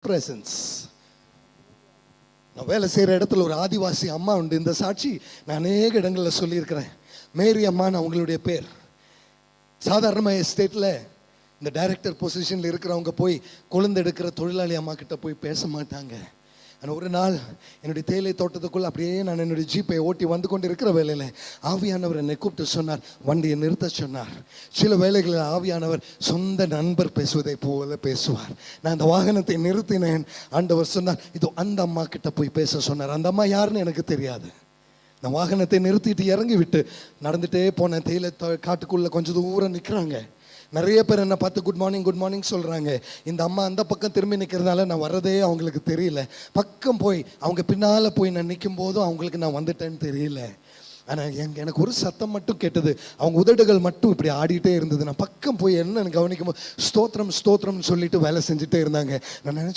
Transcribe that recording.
presence. நான் வேலை செய்கிற இடத்துல ஒரு ஆதிவாசி அம்மா உண்டு. இந்த சாட்சி நான் அநேக இடங்களில் சொல்லியிருக்கிறேன். மேரி அம்மான்னு அவங்களுடைய பேர். சாதாரணமாக எஸ்டேட்டில் இந்த டைரக்டர் பொசிஷனில் இருக்கிறவங்க போய் கொழுந்து எடுக்கிற தொழிலாளி அம்மா கிட்ட போய் பேச மாட்டாங்க. ஆனால் ஒரு நாள் என்னுடைய தேயிலை தோட்டத்துக்குள்ள அப்படியே நான் என்னுடைய ஜீப்பை ஓட்டி வந்து கொண்டு இருக்கிற வேலையில் ஆவியானவர் என்னை கூப்பிட்டு சொன்னார், வண்டியை நிறுத்த சொன்னார். சில வேலைகளில் ஆவியானவர் சொந்த நண்பர் பேசுவதை போல பேசுவார். நான் அந்த வாகனத்தை நிறுத்தினேன். ஆண்டவர் சொன்னார், இதோ அந்த அம்மா கிட்ட போய் பேச சொன்னார். அந்த அம்மா யாருன்னு எனக்கு தெரியாது. நான் வாகனத்தை நிறுத்திட்டு இறங்கி விட்டு நடந்துகிட்டே போனேன். தேயிலை காட்டுக்குள்ளே கொஞ்சம் தூரம் நிற்கிறாங்க. நிறைய பேர் என்னை பார்த்து குட் மார்னிங் சொல்கிறாங்க. இந்த அம்மா அந்த பக்கம் திரும்பி நிற்கிறதுனால நான் வர்றதே அவங்களுக்கு தெரியல. பக்கம் போய் அவங்க பின்னால் போய் நான் நிற்கும் போதும் அவங்களுக்கு நான் வந்துட்டேன்னு தெரியல. ஆனால் எனக்கு ஒரு சத்தம் மட்டும் கேட்டது. அவங்க உதடுகள் மட்டும் இப்படி ஆடிட்டே இருந்தது. நான் பக்கம் போய் என்னன்னு கவனிக்கும் போது ஸ்தோத்திரம்னு சொல்லிட்டு வேலை செஞ்சுட்டே இருந்தாங்க. நான் நினச்சேன்,